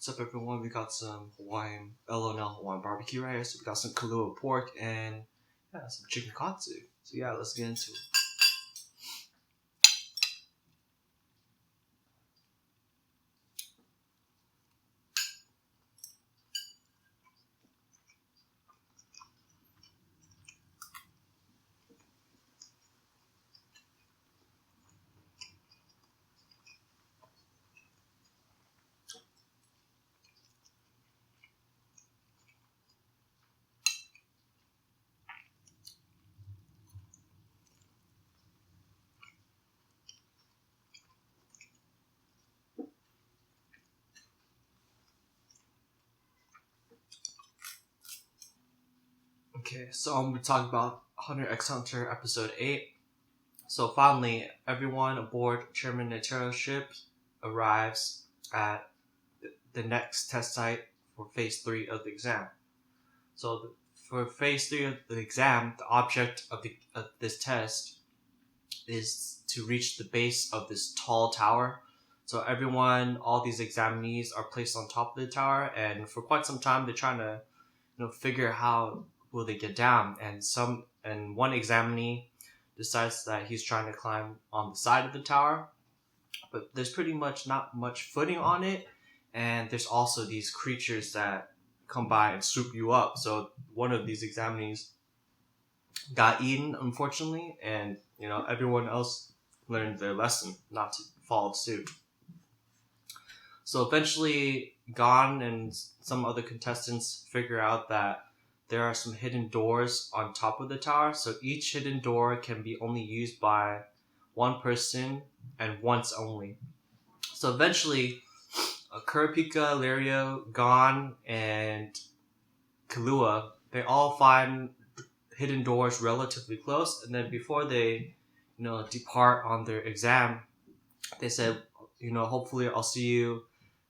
What's up, everyone? We got some Hawaiian Hawaiian barbecue right here. So we got some Killua pork and some chicken katsu. So yeah, let's get into it. Okay, so I'm going to talk about Hunter x Hunter episode 8. So finally, everyone aboard Chairman Leorio's ship arrives at the next test site for phase 3 of the exam. So for phase 3 of the exam, the object of this test is to reach the base of this tall tower. So everyone, all these examinees are placed on top of the tower, and for quite some time they're trying to, figure how will they get down. And one examinee decides that he's trying to climb on the side of the tower, but there's pretty much not much footing on it, and there's also these creatures that come by and swoop you up. So one of these examinees got eaten, unfortunately, and everyone else learned their lesson not to follow suit. So eventually, Gon and some other contestants figure out that there are some hidden doors on top of the tower. So each hidden door can be only used by one person and once only. So eventually, Kurapika, Leorio, Gon, and Killua, they all find hidden doors relatively close, and then before they depart on their exam, they said, hopefully I'll see you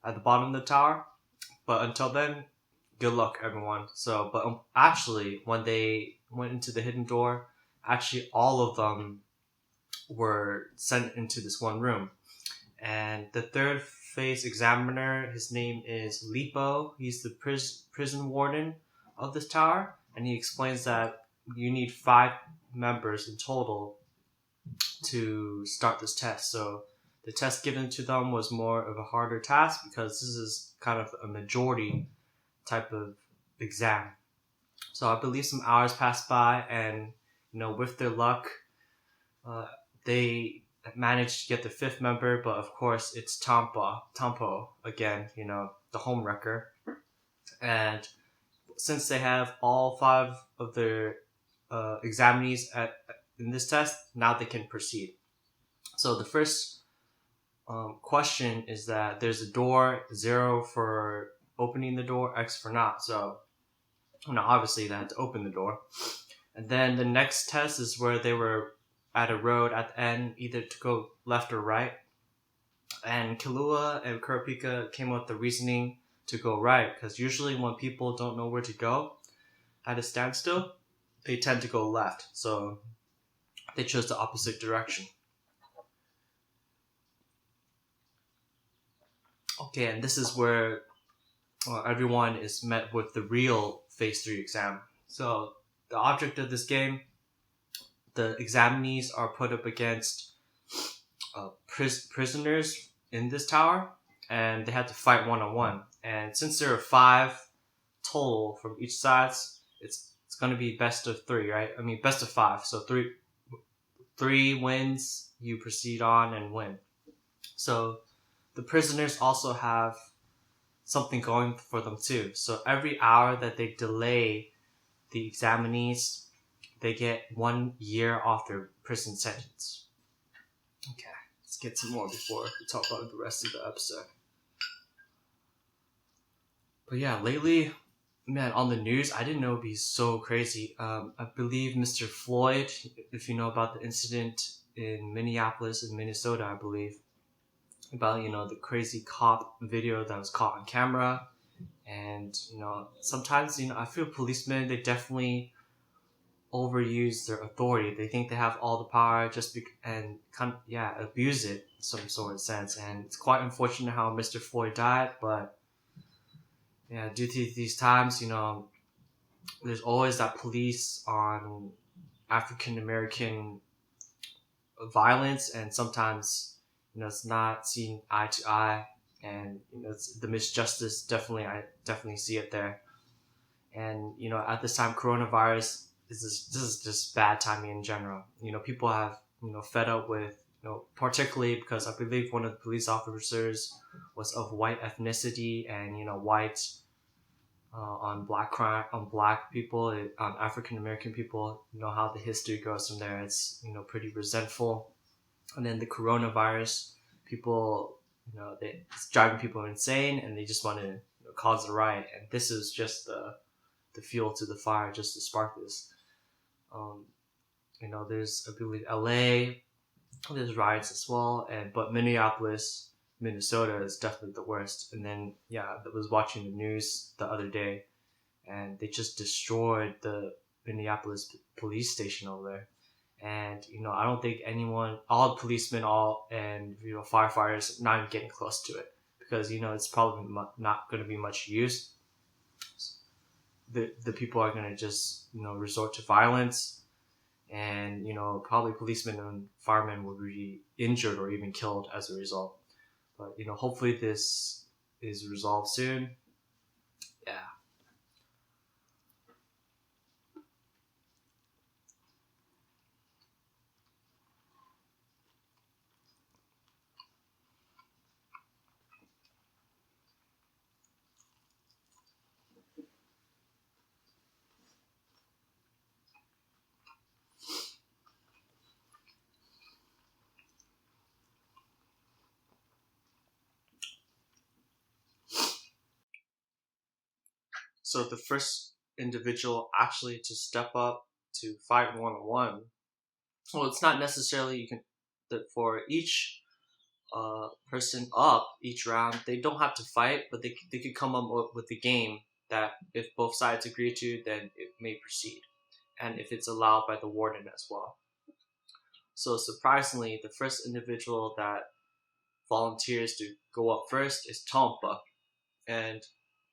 at the bottom of the tower, but until then, good luck, everyone. So but actually when they went into the hidden door, actually all of them were sent into this one room, and the third phase examiner, his name is Lipo. He's the prison warden of this tower, and he explains that you need 5 members in total to start this test. So the test given to them was more of a harder task because this is kind of a majority type of exam. So I believe some hours passed by, and with their luck, they managed to get the 5th member, but of course it's Tonpa again, the home wrecker. And since they have all 5 of their examinees in this test, now they can proceed. So the first question is that there's a door, 0 for opening the door, X for not. So obviously they had to open the door. And then the next test is where they were at a road at the end, either to go left or right. And Killua and Kurapika came up with the reasoning to go right, because usually when people don't know where to go at a standstill, they tend to go left. So they chose the opposite direction. Okay, and this is where everyone is met with the real phase 3 exam. So the object of this game, the examinees are put up against prisoners in this tower, and they had to fight one-on-one. And since there are 5 total from each side, it's going to be best of 3, right? I mean, best of 5. So 3 wins, you proceed on and win. So the prisoners also have something going for them too. So every hour that they delay the examinees, they get 1 year off their prison sentence. Okay, let's get some more before we talk about the rest of the episode. But yeah, lately, man, on the news, I didn't know it'd be so crazy. I believe Mr. Floyd, if you know about the incident in Minneapolis and Minnesota, I believe, about, the crazy cop video that was caught on camera. And, sometimes, I feel policemen, they definitely overuse their authority. They think they have all the power and abuse it in some sort of sense. And it's quite unfortunate how Mr. Floyd died, but Yeah, due to these times, there's always that police on African American violence, and sometimes it's not seen eye to eye, and it's the misjustice. Definitely, I definitely see it there. And at this time, coronavirus this is just bad timing in general. People have fed up with particularly because I believe one of the police officers was of white ethnicity, and white on black crime on black people, on African American people. You know how the history goes from there. It's pretty resentful. And then the coronavirus, people it's driving people insane, and they just want to cause a riot. And this is just the fuel to the fire, just to spark this. Um, there's I believe LA, there's riots as well, and but Minneapolis, Minnesota is definitely the worst. And then yeah, I was watching the news the other day, and they just destroyed the Minneapolis police station over there. And I don't think anyone, all the policemen, all and firefighters, not even getting close to it, because it's probably not going to be much use. The people are going to just resort to violence, and probably policemen and firemen will be injured or even killed as a result. But hopefully this is resolved soon. Yeah. So the first individual actually to step up to fight 1-on-1. Well, it's not necessarily you can that for each person up each round. They don't have to fight, but they could come up with the game that if both sides agree to, then it may proceed, and if it's allowed by the warden as well. So surprisingly, the first individual that volunteers to go up first is Tonpa, and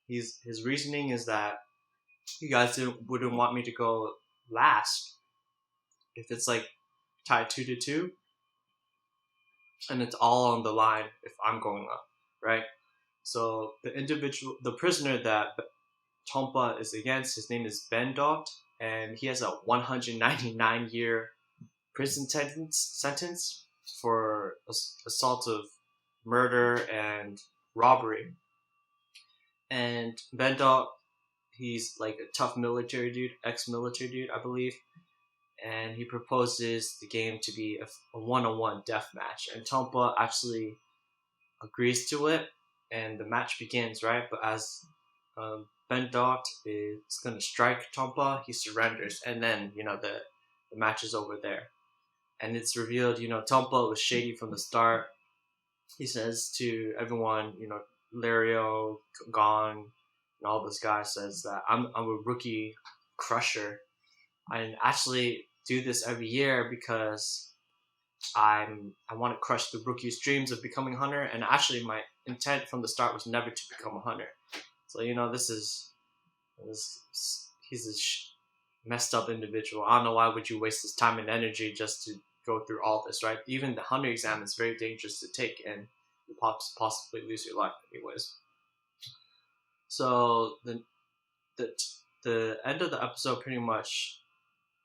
his reasoning is that you guys wouldn't want me to go last if it's like tied 2-2, and it's all on the line if I'm going up, right? So the prisoner that Tompa is against, his name is Bendot, and he has a 199-year prison sentence for assault of murder and robbery. And Bendot, he's like a tough military dude, ex-military dude, I believe, and he proposes the game to be a one-on-one death match. And Tompa actually agrees to it, and the match begins, right? But as Bendot is going to strike Tompa, he surrenders, and then the match is over there. And it's revealed, Tompa was shady from the start. He says to everyone, Leorio, Gon, and all those guys says that I'm a rookie crusher. I actually do this every year because I want to crush the rookie's dreams of becoming a hunter, and actually my intent from the start was never to become a hunter. So he's a messed up individual. I don't know why would you waste his time and energy just to go through all this, right? Even the hunter exam is very dangerous to take, and you possibly lose your life anyways. So the the end of the episode pretty much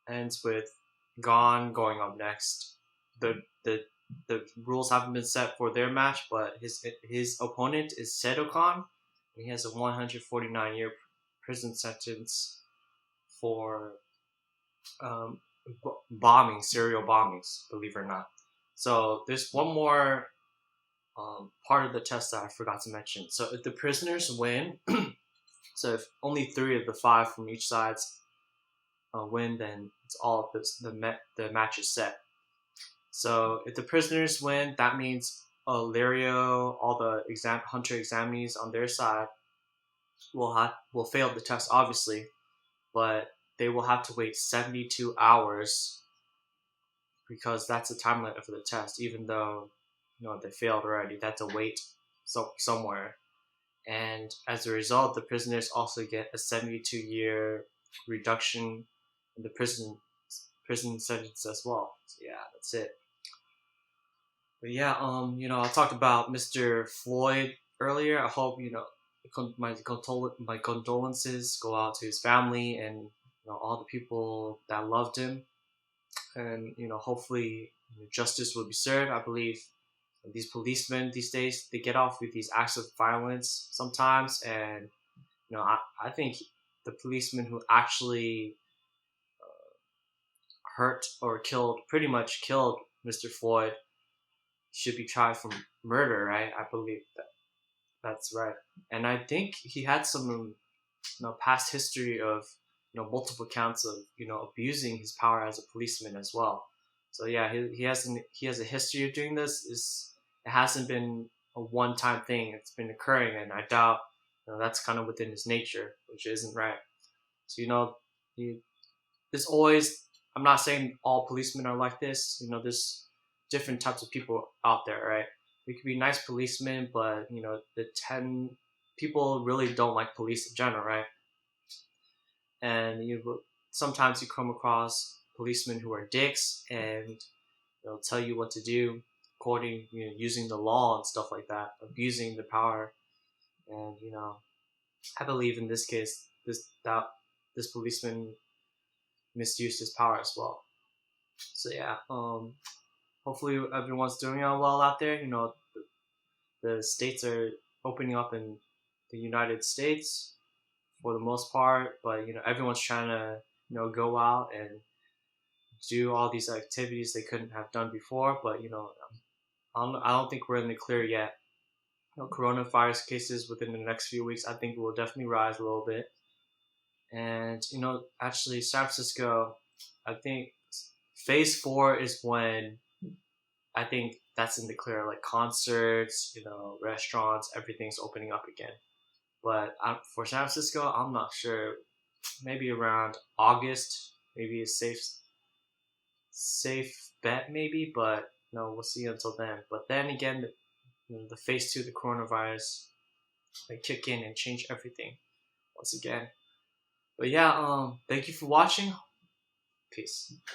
ends with Gon going up next. The the rules haven't been set for their match, but his opponent is Sedokan. He has a 149-year prison sentence for um, serial bombings, believe it or not. So there's one more part of the test that I forgot to mention. So if the prisoners win, so if only 3 of the 5 from each side win, then it's all the match is set. So if the prisoners win, that means Leorio, all the hunter examinees on their side will fail the test, obviously, but they will have to wait 72 hours because that's the time limit for the test. Even though they failed already, that's a wait somewhere. and as a result, the prisoners also get a 72-year reduction in the prison sentence as well. So yeah, that's it. But yeah, I talked about Mr. Floyd earlier. I hope my condolences go out to his family and all the people that loved him, and hopefully justice will be served. I believe these policemen these days they get off with these acts of violence sometimes, and I think the policeman who actually hurt or killed, pretty much killed Mr. Floyd, should be tried for murder, right? I believe that's right. And I think he had some past history of multiple counts of abusing his power as a policeman as well. So yeah, he has a history of doing this. It hasn't been a one time thing. It's been occurring, and I doubt that's kind of within his nature, which isn't right. So he, there's always. I'm not saying all policemen are like this. There's different types of people out there, right? We could be nice policemen, but the 10 people really don't like police in general, right? And sometimes you come across policemen who are dicks and they'll tell you what to do according using the law and stuff like that, abusing the power. And I believe in this case this policeman misused his power as well. So yeah, hopefully everyone's doing well out there. The states are opening up in the United States for the most part, but everyone's trying to go out and do all these activities they couldn't have done before. But I don't think we're in the clear yet. Coronavirus cases within the next few weeks, I think will definitely rise a little bit. And actually, San Francisco, I think phase 4 is when I think that's in the clear, like concerts, restaurants, everything's opening up again. But for San Francisco, I'm not sure. Maybe around August, maybe a safe bet, maybe. But no, we'll see until then. But then again, the phase 2, the coronavirus, may kick in and change everything once again. But yeah, thank you for watching. Peace.